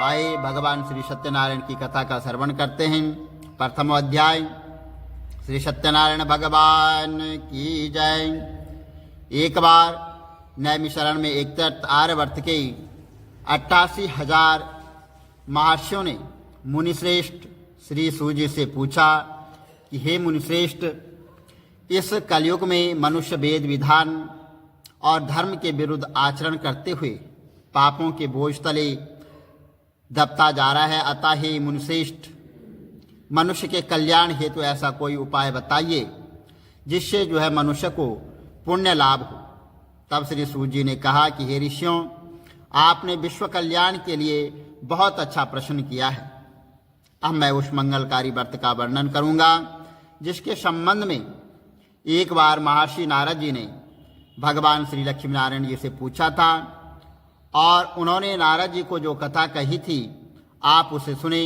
आए भगवान श्री सत्यनारायण की कथा का श्रवण करते हैं। प्रथम अध्याय। श्री सत्यनारायण भगवान की जय। एक बार नैमिषारण्य में एक तीर्थ आर्यवर्त के 88,000 महर्षियों ने मुनिश्रेष्ठ श्री सूर्य से पूछा कि हे मुनिश्रेष्ठ, इस कलयुग में मनुष्य वेद विधान और धर्म के विरुद्ध आचरण करते हुए पापों के बोझ तले दबता जा रहा है। अतः हे मुनिश्रेष्ठ, मनुष्य के कल्याण हेतु ऐसा कोई उपाय बताइए जिससे मनुष्य को पुण्य लाभ हो। तब श्री सूर्य जी ने कहा कि हे ऋषियों, आपने विश्व कल्याण के लिए बहुत अच्छा प्रश्न किया है। अब मैं उस मंगलकारी व्रत का वर्णन करूंगा जिसके संबंध में एक बार महर्षि नारद जी ने भगवान श्री लक्ष्मी नारायण जी से पूछा था और उन्होंने नारद जी को जो कथा कही थी आप उसे सुने।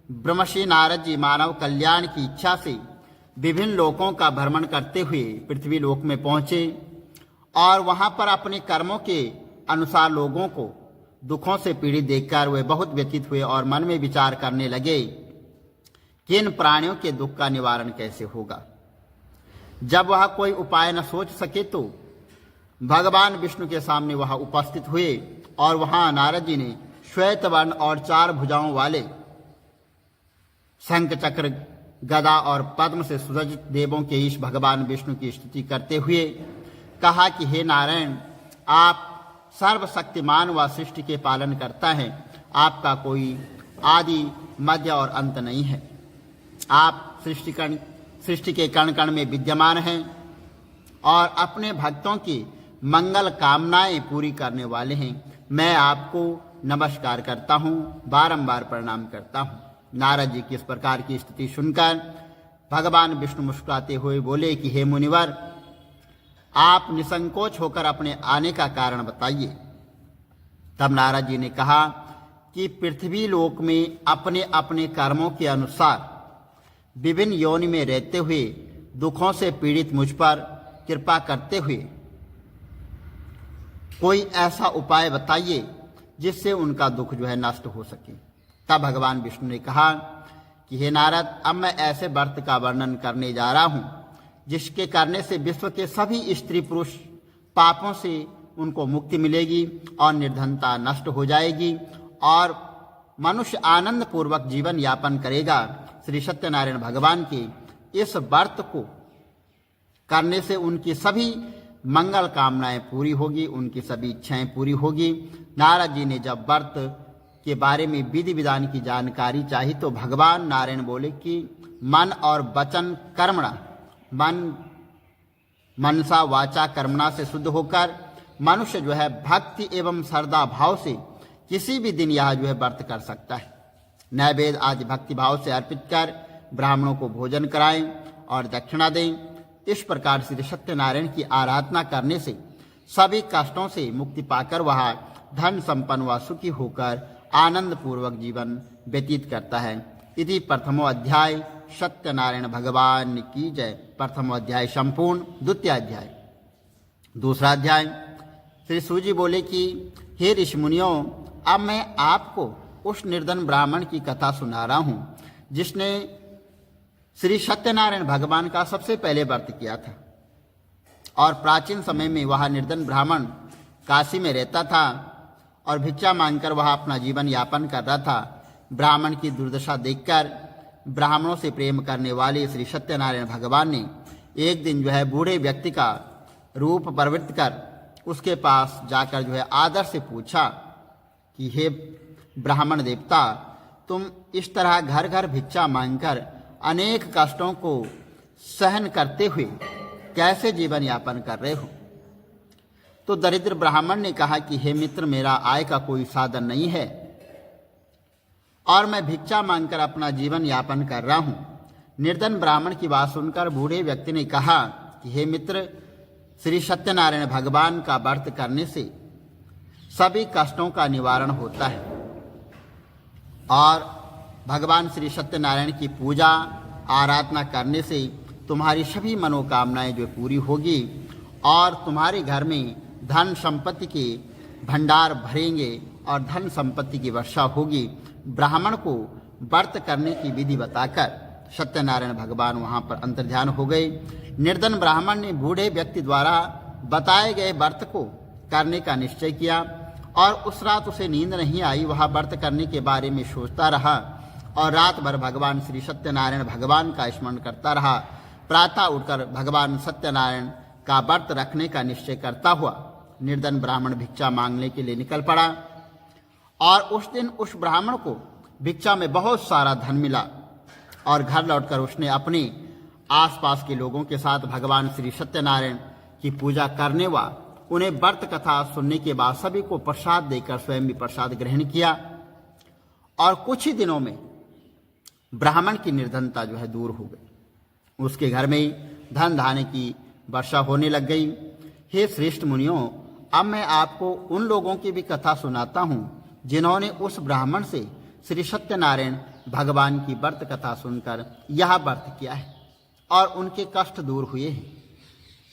ब्रह्मर्षि नारद जी मानव कल्याण की इच्छा से विभिन्न लोकों का भ्रमण करते हुए पृथ्वी लोक में पहुंचे और वहां पर अपने कर्मों के अनुसार लोगों को दुखों से पीड़ित देखकर वे बहुत व्यथित हुए और मन में विचार करने लगे कि इन प्राणियों के दुख का निवारण कैसे होगा। जब वह कोई उपाय न सोच सके तो भगवान विष्णु के सामने वह उपस्थित हुए और वहां नारद जी ने श्वेत वर्ण और 4 भुजाओं वाले शंख चक्र गदा और पद्म से सुसज्जित देवों के ईश भगवान विष्णु की स्तुति करते हुए कहा कि हे नारायण, आप सर्वशक्तिमान व सृष्टि के पालन करता है। आपका कोई आदि मध्य और अंत नहीं है। आप सृष्टि के कण कण में विद्यमान हैं और अपने भक्तों की मंगल कामनाएं पूरी करने वाले हैं। मैं आपको नमस्कार करता हूँ, बारंबार प्रणाम करता हूँ। नारद जी की इस प्रकार की स्थिति सुनकर भगवान विष्णु मुस्कुराते हुए बोले कि हे मुनिवर, आप निसंकोच होकर अपने आने का कारण बताइए। तब नारद जी ने कहा कि पृथ्वी लोक में अपने अपने कर्मों के अनुसार विभिन्न योनि में रहते हुए दुखों से पीड़ित मुझ पर कृपा करते हुए कोई ऐसा उपाय बताइए जिससे उनका दुख नष्ट हो सके। तब भगवान विष्णु ने कहा कि हे नारद, अब मैं ऐसे व्रत का वर्णन करने जा रहा हूं जिसके करने से विश्व के सभी स्त्री पुरुष पापों से उनको मुक्ति मिलेगी और निर्धनता नष्ट हो जाएगी और मनुष्य आनंद पूर्वक जीवन यापन करेगा। श्री सत्यनारायण भगवान के इस व्रत को करने से उनकी सभी मंगल कामनाएं पूरी होगी, उनकी सभी इच्छाएं पूरी होगी। नारद जी ने जब व्रत के बारे में विधि विधान की जानकारी चाही तो भगवान नारायण बोले कि मन और वचन कर्मणा, मनसा वाचा कर्मणा से शुद्ध होकर मनुष्य भक्ति एवं श्रद्धा भाव से किसी भी दिन यह व्रत कर सकता है। नैवेद्य आदि भक्ति भाव से अर्पित कर ब्राह्मणों को भोजन कराएं और दक्षिणा दें। इस प्रकार श्री सत्यनारायण की आराधना करने से सभी कष्टों से मुक्ति पाकर वह धन संपन्न व सुखी होकर आनंद पूर्वक जीवन व्यतीत करता है। इति प्रथमो अध्याय। सत्यनारायण भगवान की जय। प्रथम अध्याय संपूर्ण। द्वितीय अध्याय। दूसरा अध्याय। श्री सूर्य जी बोले कि हे ऋषि मुनियों, अब मैं आपको उस निर्धन ब्राह्मण की कथा सुना रहा हूं जिसने श्री सत्यनारायण भगवान का सबसे पहले व्रत किया था और प्राचीन समय में वह निर्धन ब्राह्मण काशी में रहता था और भिक्षा मांगकर वह अपना जीवन यापन कर रहा था। ब्राह्मण की दुर्दशा देखकर ब्राह्मणों से प्रेम करने वाले श्री सत्यनारायण भगवान ने एक दिन बूढ़े व्यक्ति का रूप प्रवृत्त कर उसके पास जाकर आदर से पूछा कि हे ब्राह्मण देवता, तुम इस तरह घर घर भिक्षा मांगकर अनेक कष्टों को सहन करते हुए कैसे जीवन यापन कर रहे हो? तो दरिद्र ब्राह्मण ने कहा कि हे मित्र, मेरा आय का कोई साधन नहीं है और मैं भिक्षा मांगकर अपना जीवन यापन कर रहा हूं। निर्धन ब्राह्मण की बात सुनकर बूढ़े व्यक्ति ने कहा कि हे मित्र, श्री सत्यनारायण भगवान का व्रत करने से सभी कष्टों का निवारण होता है और भगवान श्री सत्यनारायण की पूजा आराधना करने से तुम्हारी सभी मनोकामनाएं पूरी होगी और तुम्हारे घर में धन संपत्ति के भंडार भरेंगे और धन संपत्ति की वर्षा होगी। ब्राह्मण को व्रत करने की विधि बताकर सत्यनारायण भगवान वहां पर अंतर्ध्यान हो गए। निर्धन ब्राह्मण ने बूढ़े व्यक्ति द्वारा बताए गए व्रत को करने का निश्चय किया और उस रात उसे नींद नहीं आई। वह व्रत करने के बारे में सोचता रहा और रात भर भगवान श्री सत्यनारायण भगवान का स्मरण करता रहा। प्रातः उठकर भगवान सत्यनारायण का व्रत रखने का निश्चय करता हुआ निर्धन ब्राह्मण भिक्षा मांगने के लिए निकल पड़ा और उस दिन उस ब्राह्मण को भिक्षा में बहुत सारा धन मिला और घर लौटकर उसने अपने आसपास के लोगों के साथ भगवान श्री सत्यनारायण की पूजा करने व उन्हें व्रत कथा सुनने के बाद सभी को प्रसाद देकर स्वयं भी प्रसाद ग्रहण किया और कुछ ही दिनों में ब्राह्मण की निर्धनता दूर हो गई। उसके घर में धन धान्य की वर्षा होने लग गई। हे श्रेष्ठ मुनियों, अब मैं आपको उन लोगों की भी कथा सुनाता हूँ जिन्होंने उस ब्राह्मण से श्री सत्यनारायण भगवान की व्रत कथा सुनकर यह व्रत किया है और उनके कष्ट दूर हुए हैं।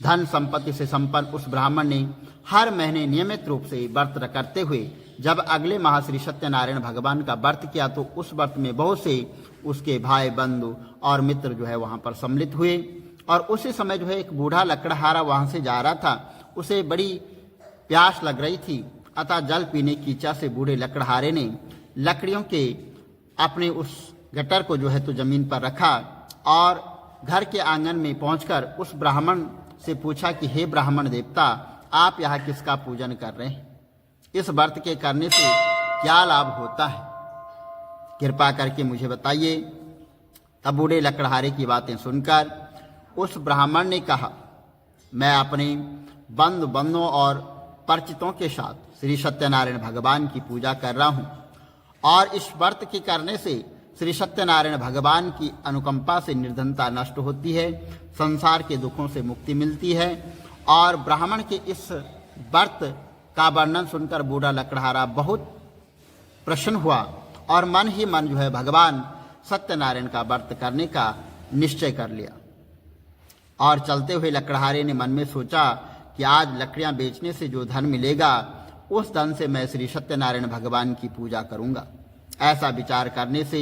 धन संपत्ति से संपन्न उस ब्राह्मण ने हर महीने नियमित रूप से व्रत करते हुए जब अगले माह श्री सत्यनारायण भगवान का व्रत किया तो उस व्रत में बहुत से उसके भाई बंधु और मित्र वहां पर सम्मिलित हुए और उसी समय एक बूढ़ा लकड़हारा वहां से जा रहा था। उसे बड़ी प्यास लग रही थी, अतः जल पीने की इच्छा से बूढ़े लकड़हारे ने लकड़ियों के अपने उस गटर को तो जमीन पर रखा और घर के आंगन में पहुंचकर उस ब्राह्मण से पूछा कि हे ब्राह्मण देवता, आप यहाँ किसका पूजन कर रहे हैं? इस व्रत के करने से क्या लाभ होता है? कृपा करके मुझे बताइए। तब बूढ़े लकड़हारे की बातें सुनकर उस ब्राह्मण ने कहा, मैं अपने बंधुओं और परिचितों के साथ श्री सत्यनारायण भगवान की पूजा कर रहा हूँ और इस व्रत के करने से श्री सत्यनारायण भगवान की अनुकंपा से निर्धनता नष्ट होती है, संसार के दुखों से मुक्ति मिलती है। और ब्राह्मण के इस व्रत का वर्णन सुनकर बूढ़ा लकड़हारा बहुत प्रसन्न हुआ और मन ही मन भगवान सत्यनारायण का व्रत करने का निश्चय कर लिया। और चलते हुए लकड़हारे ने मन में सोचा कि आज लकड़ियां बेचने से जो धन मिलेगा उस धन से मैं श्री सत्यनारायण भगवान की पूजा करूंगा। ऐसा विचार करने से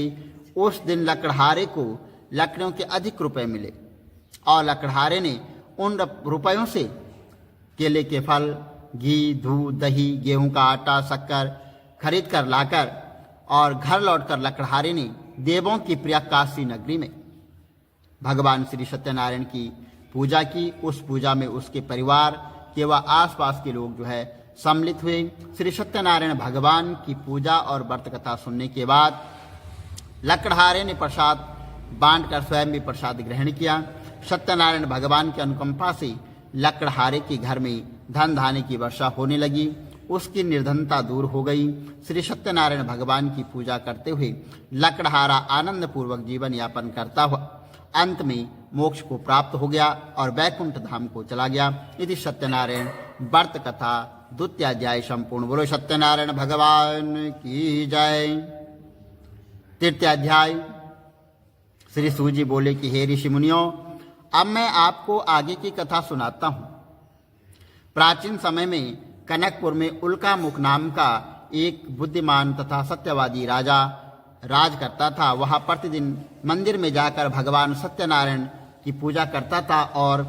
उस दिन लकड़हारे को लकड़ियों के अधिक रुपए मिले और लकड़हारे ने उन रुपयों से केले के फल, घी, दूध, दही, गेहूं का आटा, शक्कर खरीद कर लाकर और घर लौटकर लकड़हारे ने देवों की प्रिय काशी नगरी में भगवान श्री सत्यनारायण की पूजा की। उस पूजा में उसके परिवार के व आसपास के लोग सम्मिलित हुए। श्री सत्यनारायण भगवान की पूजा और व्रत कथा सुनने के बाद लकड़हारे ने प्रसाद बांटकर स्वयं भी प्रसाद ग्रहण किया। सत्यनारायण भगवान की अनुकंपा से लकड़हारे के घर में धन धान्य की वर्षा होने लगी, उसकी निर्धनता दूर हो गई। श्री सत्यनारायण भगवान की पूजा करते हुए लकड़हारा आनंद पूर्वक जीवन यापन करता हुआ अंत में मोक्ष को प्राप्त हो गया और वैकुंठ धाम को चला गया। यदि सत्यनारायण व्रत कथा द्वितीय अध्याय संपूर्ण। बोलो सत्यनारायण भगवान की जय। तृतीय अध्याय। श्री सूजी बोले कि हे ऋषि मुनियों, अब मैं आपको आगे की कथा सुनाता हूं। प्राचीन समय में कनकपुर में उल्कामुख नाम का एक बुद्धिमान तथा सत्यवादी राजा राज करता था। वह प्रतिदिन मंदिर में जाकर भगवान सत्यनारायण की पूजा करता था और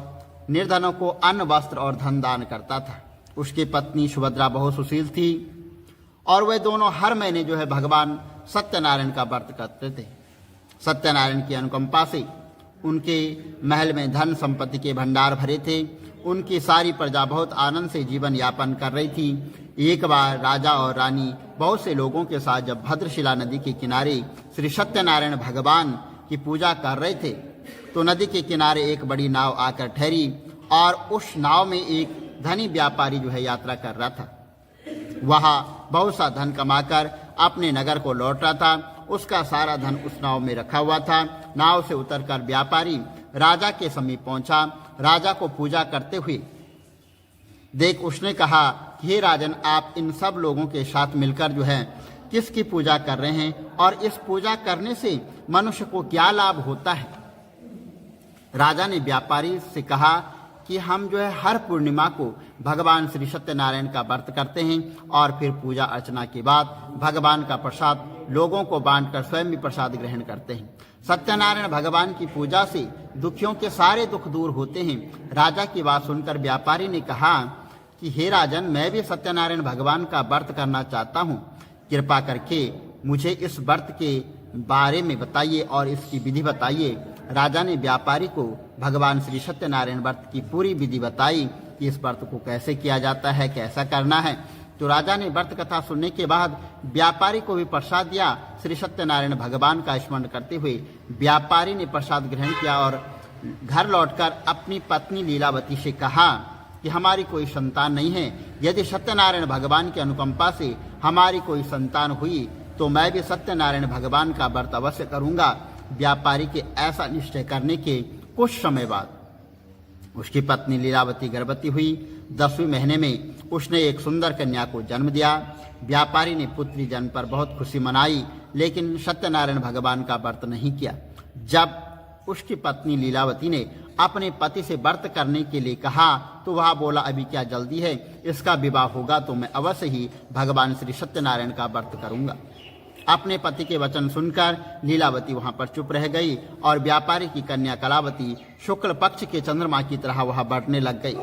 निर्धनों को अन्न, वस्त्र और धन दान करता था। उसकी पत्नी सुभद्रा बहुत सुशील थी और वे दोनों हर महीने भगवान सत्यनारायण का व्रत करते थे। सत्यनारायण की अनुकंपा से उनके महल में धन संपत्ति के भंडार भरे थे। उनकी सारी प्रजा बहुत आनंद से जीवन यापन कर रही थी। एक बार राजा और रानी बहुत से लोगों के साथ जब भद्रशिला नदी के किनारे श्री सत्यनारायण भगवान की पूजा कर रहे थे तो नदी के किनारे एक बड़ी नाव आकर ठहरी और उस नाव में एक धनी व्यापारी यात्रा कर रहा था। वह बहुत सा धन कमाकर अपने नगर को लौट रहा था। उसका सारा धन उस नाव में रखा हुआ था। नाव से उतरकर व्यापारी राजा के समीप पहुंचा। राजा को पूजा करते हुए देख उसने कहा कि हे राजन, आप इन सब लोगों के साथ मिलकर किसकी पूजा कर रहे हैं और इस पूजा करने से मनुष्य को क्या लाभ होता है? राजा ने व्यापारी से कहा कि हम जो है हर पूर्णिमा को भगवान श्री सत्यनारायण का व्रत करते हैं और फिर पूजा अर्चना के बाद भगवान का प्रसाद लोगों को बांटकर स्वयं भी प्रसाद ग्रहण करते हैं। सत्यनारायण भगवान की पूजा से दुखियों के सारे दुख दूर होते हैं। राजा की बात सुनकर व्यापारी ने कहा कि हे राजन, मैं भी सत्यनारायण भगवान का व्रत करना चाहता हूँ, कृपा करके मुझे इस व्रत के बारे में बताइए और इसकी विधि बताइए। राजा ने व्यापारी को भगवान श्री सत्यनारायण व्रत की पूरी विधि बताई कि इस व्रत को कैसे किया जाता है, कैसा करना है। तो राजा ने व्रत कथा सुनने के बाद व्यापारी को भी प्रसाद दिया। श्री सत्यनारायण भगवान का स्मरण करते हुए व्यापारी ने प्रसाद ग्रहण किया और घर लौटकर अपनी पत्नी लीलावती से कहा कि हमारी कोई संतान नहीं है, यदि सत्यनारायण भगवान की अनुकंपा से हमारी कोई संतान हुई तो मैं भी सत्यनारायण भगवान का व्रत अवश्य करूंगा। व्यापारी के ऐसा निश्चय करने के कुछ समय बाद उसकी पत्नी लीलावती गर्भवती हुई। 10वें महीने में उसने एक सुंदर कन्या को जन्म दिया। व्यापारी ने पुत्री जन्म पर बहुत खुशी मनाई, लेकिन सत्यनारायण भगवान का व्रत नहीं किया। जब उसकी पत्नी लीलावती ने अपने पति से व्रत करने के लिए कहा तो वह बोला, अभी क्या जल्दी है, इसका विवाह होगा तो मैं अवश्य ही भगवान श्री सत्यनारायण का व्रत करूंगा। अपने पति के वचन सुनकर लीलावती वहां पर चुप रह गई और व्यापारी की कन्या कलावती शुक्ल पक्ष के चंद्रमा की तरह वह बढ़ने लग गई।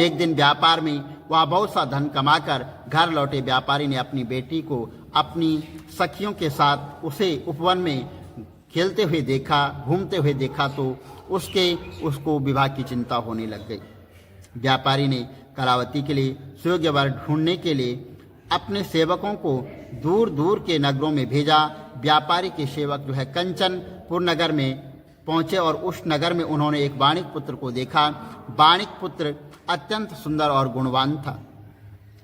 एक दिन व्यापार में वह बहुत सा धन कमाकर घर लौटे व्यापारी ने अपनी बेटी को अपनी सखियों के साथ उसे उपवन में खेलते हुए देखा, घूमते हुए देखा तो उसको विवाह की चिंता होने लग गई। व्यापारी ने कलावती के लिए सुयोग्य वर ढूंढने के लिए अपने सेवकों को दूर दूर के नगरों में भेजा। व्यापारी के सेवक जो है कंचनपुर नगर में पहुंचे और उस नगर में उन्होंने एक वाणिक पुत्र को देखा। वाणिक पुत्र अत्यंत सुंदर और गुणवान था।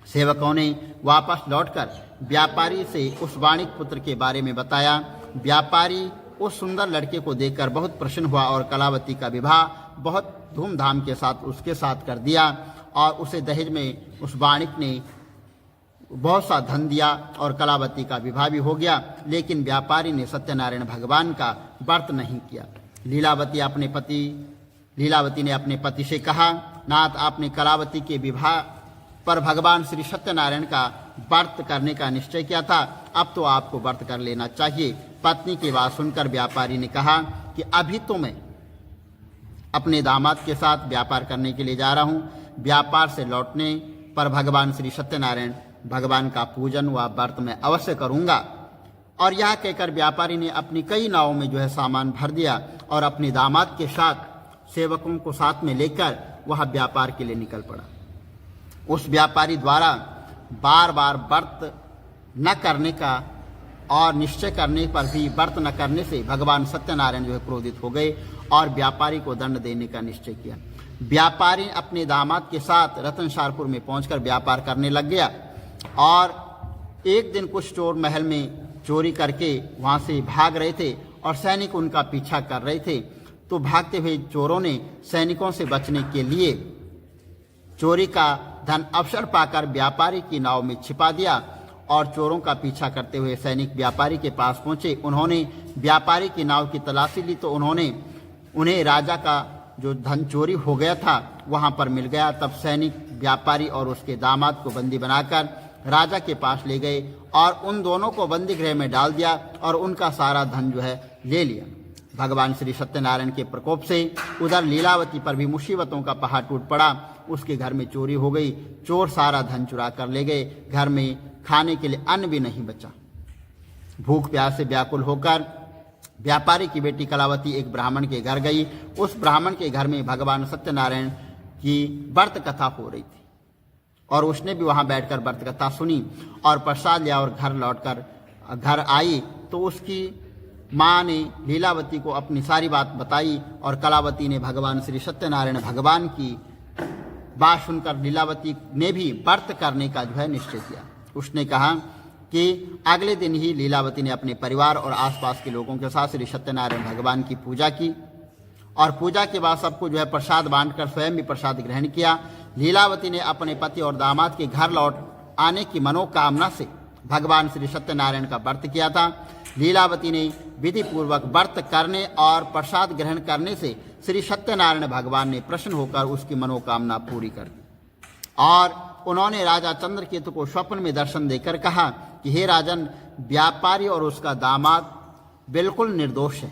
सेवकों ने वापस लौटकर व्यापारी से उस वाणिक पुत्र के बारे में बताया। व्यापारी उस सुंदर लड़के को देखकर बहुत प्रसन्न हुआ और कलावती का विवाह बहुत धूमधाम के साथ उसके साथ कर दिया और उसे दहेज में उस वाणिक ने बहुत सा धन दिया और कलावती का विवाह भी हो गया। लेकिन व्यापारी ने सत्यनारायण भगवान का व्रत नहीं किया। लीलावती ने अपने पति से कहा, नाथ, आपने कलावती के विवाह पर भगवान श्री सत्यनारायण का व्रत करने का निश्चय किया था, अब तो आपको व्रत कर लेना चाहिए। पत्नी की बात सुनकर व्यापारी ने कहा कि अभी तो मैं अपने दामाद के साथ व्यापार करने के लिए जा रहा हूँ। व्यापार से लौटने पर भगवान श्री सत्यनारायण भगवान का पूजन व व्रत में अवश्य करूंगा। और यह कहकर व्यापारी ने अपनी कई नावों में जो है सामान भर दिया और अपने दामाद के साथ सेवकों को साथ में लेकर वह व्यापार के लिए निकल पड़ा। उस व्यापारी द्वारा बार बार व्रत न करने का और निश्चय करने पर भी व्रत न करने से भगवान सत्यनारायण जो है क्रोधित हो गए और व्यापारी को दंड देने का निश्चय किया। व्यापारी अपने दामाद के साथ रतनसारपुर में पहुंचकर व्यापार करने लग गया और एक दिन कुछ चोर महल में चोरी करके वहां से भाग रहे थे और सैनिक उनका पीछा कर रहे थे। तो भागते हुए चोरों ने सैनिकों से बचने के लिए चोरी का धन अवसर पाकर व्यापारी की नाव में छिपा दिया और चोरों का पीछा करते हुए सैनिक व्यापारी के पास पहुंचे। उन्होंने व्यापारी की नाव की तलाशी ली तो उन्हें राजा का जो धन चोरी हो गया था वहां पर मिल गया। तब सैनिक व्यापारी और उसके दामाद को बंदी बनाकर राजा के पास ले गए और उन दोनों को बंदी गृह में डाल दिया और उनका सारा धन जो है ले लिया। भगवान श्री सत्यनारायण के प्रकोप से उधर लीलावती पर भी मुसीबतों का पहाड़ टूट पड़ा। उसके घर में चोरी हो गई, चोर सारा धन चुरा कर ले गए। घर में खाने के लिए अन्न भी नहीं बचा। भूख प्यास से व्याकुल होकर व्यापारी की बेटी कलावती एक ब्राह्मण के घर गई। उस ब्राह्मण के घर में भगवान सत्यनारायण की व्रत कथा हो रही थी और उसने भी वहां बैठकर व्रत कथा सुनी और प्रसाद लिया और घर लौटकर घर आई तो उसकी माँ ने लीलावती को अपनी सारी बात बताई और कलावती ने भगवान श्री सत्यनारायण भगवान की बात सुनकर लीलावती ने भी व्रत करने का जो है निश्चय किया। उसने कहा कि अगले दिन ही लीलावती ने अपने परिवार और आसपास के लोगों के साथ श्री सत्यनारायण भगवान की पूजा की और पूजा के बाद सबको जो है प्रसाद बांटकर स्वयं भी प्रसाद ग्रहण किया। लीलावती ने अपने पति और दामाद के घर लौट आने की मनोकामना से भगवान श्री सत्यनारायण का व्रत किया था। लीलावती ने विधि पूर्वक व्रत करने और प्रसाद ग्रहण करने से श्री सत्यनारायण भगवान ने प्रसन्न होकर उसकी मनोकामना पूरी कर दी। और उन्होंने राजा चंद्रकेतु को स्वप्न में दर्शन देकर कहा कि हे राजन, व्यापारी और उसका दामाद बिल्कुल निर्दोष है।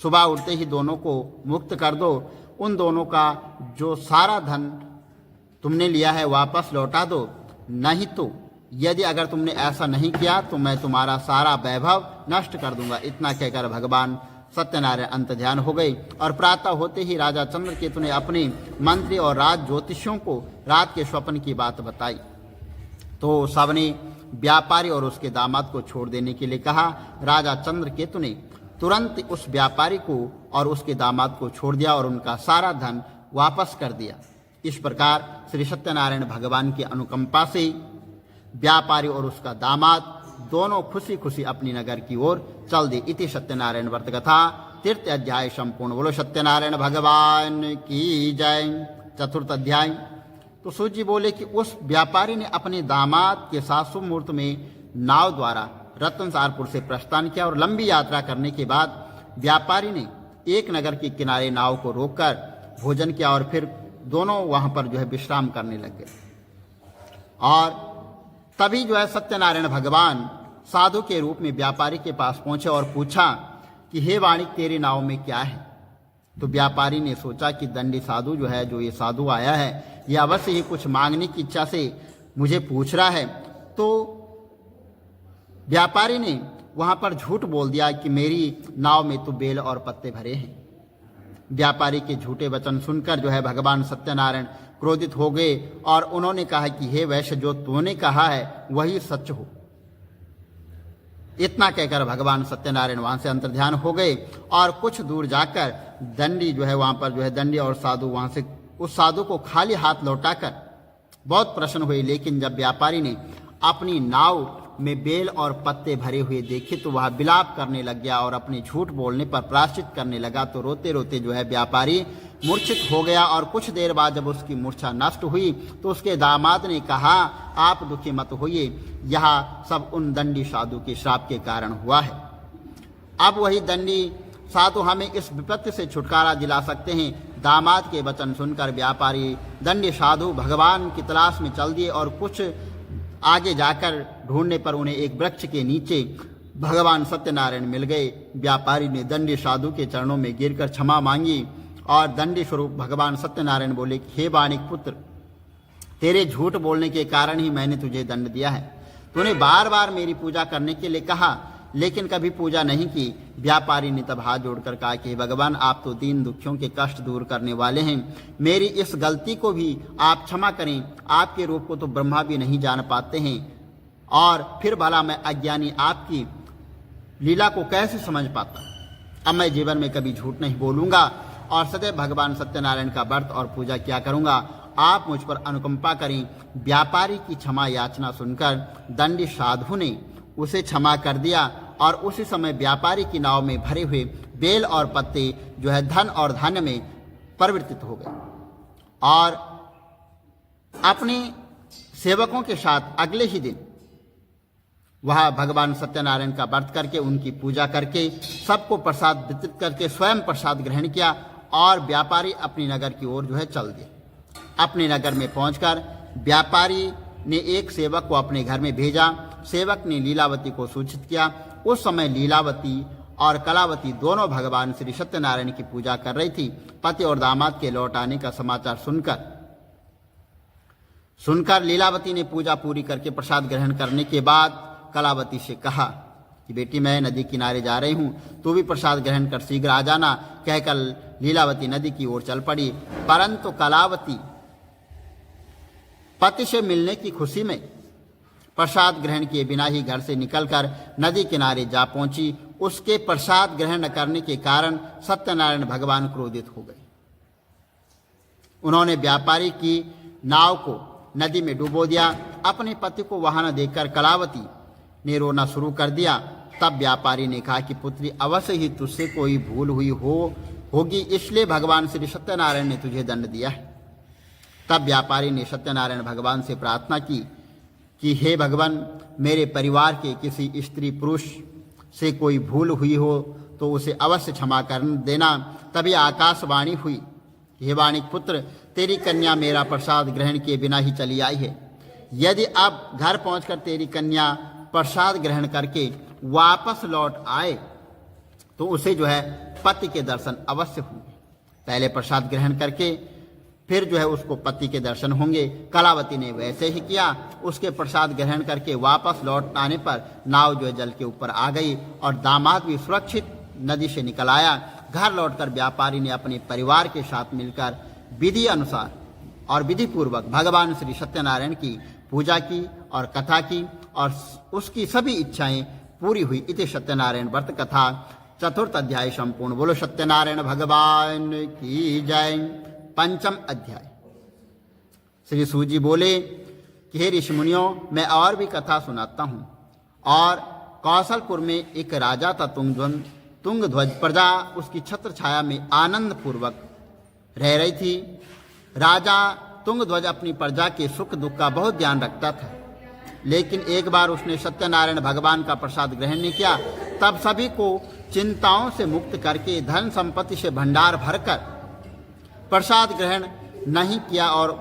सुबह उठते ही दोनों को मुक्त कर दो। उन दोनों का जो सारा धन तुमने लिया है वापस लौटा दो, नहीं तो यदि अगर तुमने ऐसा नहीं किया तो मैं तुम्हारा सारा वैभव नष्ट कर दूंगा। इतना कहकर भगवान सत्यनारायण अंतर्ध्यान हो गए और प्रातः होते ही राजा चंद्रकेतु ने अपने मंत्री और राज ज्योतिषियों को रात के स्वप्न की बात बताई। तो सबने व्यापारी और उसके दामाद को छोड़ देने के लिए कहा। राजा चंद्रकेतु ने तुरंत उस व्यापारी को और उसके दामाद को छोड़ दिया और उनका सारा धन वापस कर दिया। इस प्रकार श्री सत्यनारायण भगवान की अनुकंपा से व्यापारी और उसका दामाद दोनों खुशी खुशी अपनी नगर की ओर चल दिए। इति सत्यनारायण व्रत कथा तृतीय अध्याय संपूर्ण। बोलो सत्यनारायण भगवान की जय। चतुर्थ अध्याय। तो सूत जी बोले कि उस व्यापारी ने अपने दामाद के साथ शुभ मुहूर्त में नाव द्वारा रतनसारपुर से प्रस्थान किया और लंबी यात्रा करने के बाद व्यापारी ने एक नगर के किनारे नाव को रोककर भोजन किया और फिर दोनों वहां पर विश्राम करने लग गए। और तभी सत्यनारायण भगवान साधु के रूप में व्यापारी के पास पहुंचे और पूछा कि हे वाणिक, तेरी नाव में क्या है। तो व्यापारी ने सोचा कि दंडी साधु जो ये साधु आया है, ये अवश्य ही कुछ मांगने की इच्छा से मुझे पूछ रहा है। तो व्यापारी ने वहां पर झूठ बोल दिया कि मेरी नाव में तो बेल और पत्ते भरे हैं। व्यापारी के झूठे वचन सुनकर भगवान सत्यनारायण क्रोधित हो गए और उन्होंने कहा कि हे वैश्य, जो तूने कहा है वही सच हो। इतना कहकर भगवान सत्यनारायण वहां से अंतर्ध्यान हो गए और कुछ दूर जाकर दंडी वहां पर दंडी और साधु वहां से उस साधु को खाली हाथ लौटाकर बहुत प्रसन्न हुए। लेकिन जब व्यापारी ने अपनी नाव में बेल और पत्ते भरे हुए देखे तो वह विलाप करने लग गया और अपने झूठ बोलने पर प्रायश्चित करने लगा। तो रोते रोते व्यापारी मूर्छित हो गया और कुछ देर बाद जब उसकी मूर्छा नष्ट हुई तो उसके दामाद ने कहा, आप दुखी मत होइए, यह सब उन दंडी साधु के श्राप के कारण हुआ है। अब वही दंडी साधु हमें इस विपत्ति से छुटकारा दिला सकते हैं। दामाद के वचन सुनकर व्यापारी दंडी साधु भगवान की तलाश में चल दिए और कुछ आगे जाकर ढूंढने पर उन्हें एक वृक्ष के नीचे भगवान सत्यनारायण मिल गए। व्यापारी ने दंडी साधु के चरणों में गिरकर क्षमा मांगी और दंडी स्वरूप भगवान सत्यनारायण बोले कि हे वाणिक पुत्र, तेरे झूठ बोलने के कारण ही मैंने तुझे दंड दिया है। तूने बार बार मेरी पूजा करने के लिए कहा लेकिन कभी पूजा नहीं की। व्यापारी ने तब हाथ जोड़कर कहा कि भगवान, आप तो दीन दुखियों के कष्ट दूर करने वाले हैं, मेरी इस गलती को भी आप क्षमा करें। आपके रूप को तो ब्रह्मा भी नहीं जान पाते हैं और फिर भला मैं अज्ञानी आपकी लीला को कैसे समझ पाता। अब मैं जीवन में कभी झूठ नहीं बोलूंगा और सदैव भगवान सत्यनारायण का व्रत और पूजा किया करूंगा। आप मुझ पर अनुकंपा करें। व्यापारी की क्षमा याचना सुनकर दंडी साधु ने उसे क्षमा कर दिया और उसी समय व्यापारी की नाव में भरे हुए बेल और पत्ते धन और धान्य में परिवर्तित हो गए। और अपने सेवकों के साथ अगले ही दिन वह भगवान सत्यनारायण का व्रत करके उनकी पूजा करके सबको प्रसाद वितरित करके स्वयं प्रसाद ग्रहण किया और व्यापारी अपनी नगर की ओर चल दिए। अपने नगर में पहुंचकर व्यापारी ने एक सेवक को अपने घर में भेजा। सेवक ने लीलावती को सूचित किया। उस समय लीलावती और कलावती दोनों भगवान श्री सत्यनारायण की पूजा कर रही थी। पति और दामाद के लौट आने का समाचार सुनकर लीलावती ने पूजा पूरी करके प्रसाद ग्रहण करने के बाद कलावती से कहा कि बेटी, मैं नदी किनारे जा रही हूँ, तू भी प्रसाद ग्रहण कर शीघ्र आ जाना। कहकर लीलावती नदी की ओर चल पड़ी। परंतु कलावती पति से मिलने की खुशी में प्रसाद ग्रहण किए बिना ही घर से निकलकर नदी किनारे जा पहुंची। उसके प्रसाद ग्रहण न करने के कारण सत्यनारायण भगवान क्रोधित हो गए। उन्होंने व्यापारी की नाव को नदी में डुबो दिया। अपने पति को वहां न देखकर कलावती ने रोना शुरू कर दिया। तब व्यापारी ने कहा कि पुत्री, अवश्य ही तुझसे कोई भूल हुई होगी, इसलिए भगवान श्री सत्यनारायण ने तुझे दंड दिया है। तब व्यापारी ने सत्यनारायण भगवान से प्रार्थना की कि हे भगवान, मेरे परिवार के किसी स्त्री पुरुष से कोई भूल हुई हो तो उसे अवश्य क्षमा कर देना। तभी आकाशवाणी हुई, हे वाणिक पुत्र, तेरी कन्या मेरा प्रसाद ग्रहण किए बिना ही चली आई है। यदि अब घर पहुंचकर तेरी कन्या प्रसाद ग्रहण करके वापस लौट आए तो उसे पति के दर्शन अवश्य होंगे। पहले प्रसाद ग्रहण करके फिर उसको पति के दर्शन होंगे। कलावती ने वैसे ही किया। उसके प्रसाद ग्रहण करके वापस लौट आने पर नाव जल के ऊपर आ गई और दामाद भी सुरक्षित नदी से निकल आया। घर लौटकर व्यापारी ने अपने परिवार के साथ मिलकर विधि अनुसार और विधि पूर्वक भगवान श्री सत्यनारायण की पूजा की और कथा की और उसकी सभी इच्छाएं पूरी हुई। इति सत्यनारायण व्रत कथा चतुर्थ अध्याय संपूर्ण। बोलो सत्यनारायण भगवान की जय। पंचम अध्याय। श्री सूजी बोले कि हे ऋषि मुनियों, मैं और भी कथा सुनाता हूँ। और कौशलपुर में एक राजा था तुंगध्वज। प्रजा उसकी छत्र छाया में आनंद पूर्वक रह रही थी। राजा तुंगध्वज अपनी प्रजा के सुख दुख का बहुत ध्यान रखता था, लेकिन एक बार उसने सत्यनारायण भगवान का प्रसाद ग्रहण नहीं किया। तब सभी को चिंताओं से मुक्त करके धन संपत्ति से भंडार भरकर प्रसाद ग्रहण नहीं किया और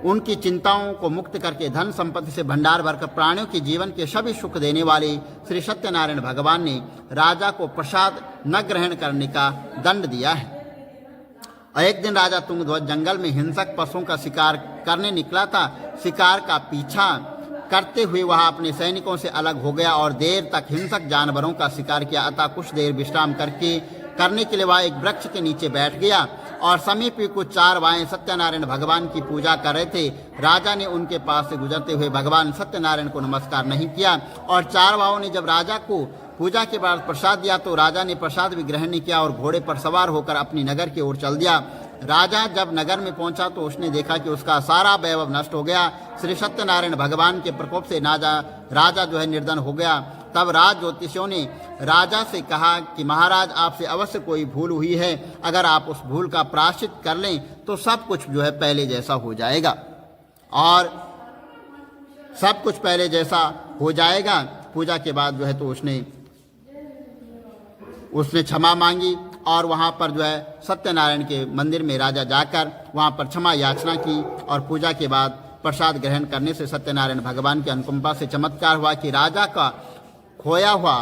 उनकी चिंताओं को मुक्त करके धन संपत्ति से भंडार भरकर प्राणियों के जीवन के सभी सुख देने वाले श्री सत्यनारायण भगवान ने राजा को प्रसाद न ग्रहण करने का दंड दिया है। और एक दिन राजा तुंगध्वज जंगल में हिंसक पशुओं का शिकार करने निकला था। शिकार का पीछा करते हुए वह अपने सैनिकों से अलग हो गया और देर तक हिंसक जानवरों का शिकार किया। अतः कुछ देर विश्राम करने के लिए वह एक वृक्ष के नीचे बैठ गया और समीप ही कुछ चारवाएं सत्यनारायण भगवान की पूजा कर रहे थे। राजा ने उनके पास से गुजरते हुए भगवान सत्यनारायण को नमस्कार नहीं किया और चारवाओं ने जब राजा को पूजा के बाद प्रसाद दिया तो राजा ने प्रसाद भी ग्रहण नहीं किया और घोड़े पर सवार होकर अपनी नगर की ओर चल दिया। राजा जब नगर में पहुंचा तो उसने देखा कि उसका सारा वैभव नष्ट हो गया। श्री सत्यनारायण भगवान के प्रकोप से राजा निर्धन हो गया। तब राज ज्योतिषियों ने राजा से कहा कि महाराज, आपसे अवश्य कोई भूल हुई है। अगर आप उस भूल का प्रायश्चित कर लें तो सब कुछ पहले जैसा हो जाएगा। और सब कुछ पहले जैसा हो जाएगा। पूजा के बाद तो उसने क्षमा मांगी और वहाँ पर सत्यनारायण के मंदिर में राजा जाकर वहाँ पर क्षमा याचना की और पूजा के बाद प्रसाद ग्रहण करने से सत्यनारायण भगवान की अनुकंपा से चमत्कार हुआ कि राजा का खोया हुआ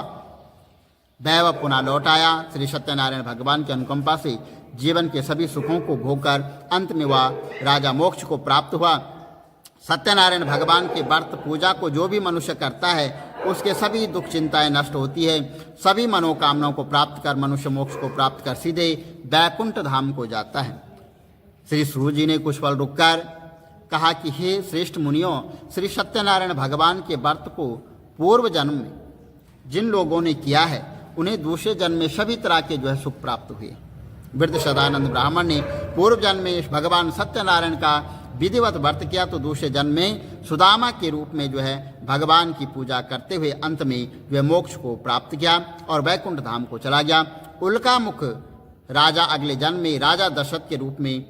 वैभव पुनः लौट आया। श्री सत्यनारायण भगवान की अनुकंपा से जीवन के सभी सुखों को भोगकर अंत में वह राजा मोक्ष को प्राप्त हुआ। सत्यनारायण भगवान के व्रत पूजा को जो भी मनुष्य करता है उसके सभी दुख चिंताएं नष्ट होती है। सभी मनोकामनाओं को प्राप्त कर मनुष्य मोक्ष को प्राप्त कर सीधे वैकुंठ धाम को जाता है। श्री सूर्य जी ने कुछ पल रुककर कहा कि हे श्रेष्ठ मुनियों, श्री सत्यनारायण भगवान के व्रत को पूर्व जन्म में जिन लोगों ने किया है उन्हें दूसरे जन्म में सभी तरह के सुख प्राप्त हुए। वृद्ध सदानंद ब्राह्मण ने पूर्व जन्म में भगवान सत्यनारायण का विधिवत व्रत किया तो दूसरे जन्म में सुदामा के रूप में भगवान की पूजा करते हुए अंत में मोक्ष को प्राप्त किया और वैकुंठ धाम को चला गया। उल्का मुख राजा अगले जन्म में राजा दशरथ के रूप में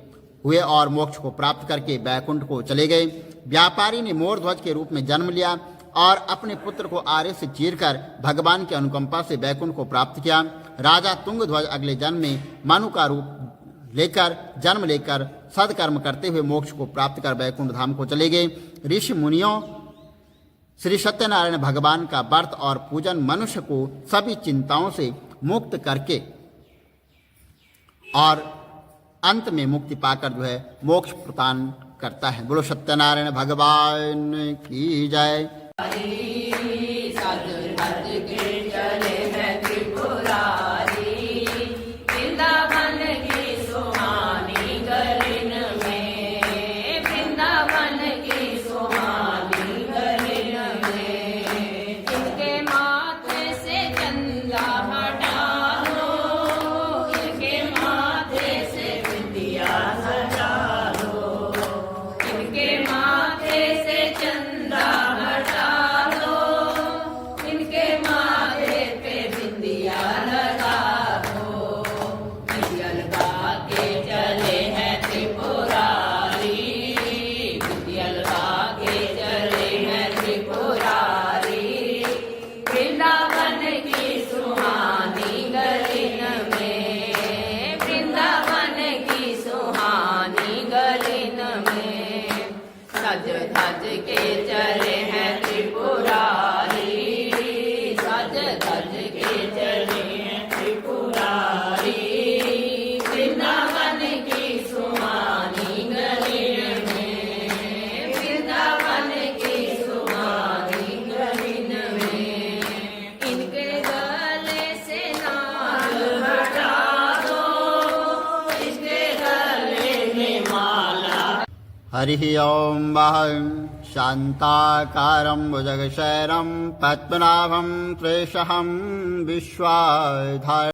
हुए और मोक्ष को प्राप्त करके वैकुंठ को चले गए। व्यापारी ने मोरध्वज के रूप में जन्म लिया और अपने पुत्र को आरे से चीरकर भगवान की अनुकंपा से वैकुंठ को प्राप्त किया। राजा तुंगध्वज अगले जन्म में मनु का रूप जन्म लेकर सदकर्म करते हुए मोक्ष को प्राप्त कर वैकुंठ धाम को चले गए। ऋषि मुनियों, श्री सत्यनारायण भगवान का व्रत और पूजन मनुष्य को सभी चिंताओं से मुक्त करके और अंत में मुक्ति पाकर मोक्ष प्रदान करता है। बोलो सत्यनारायण भगवान की जय। चंदा हटा लो, इनके माथे पे हरिः ॐ वहं शान्ताकारं भुजगशयनं पद्मनाभं प्रेषहं विश्वाधारम्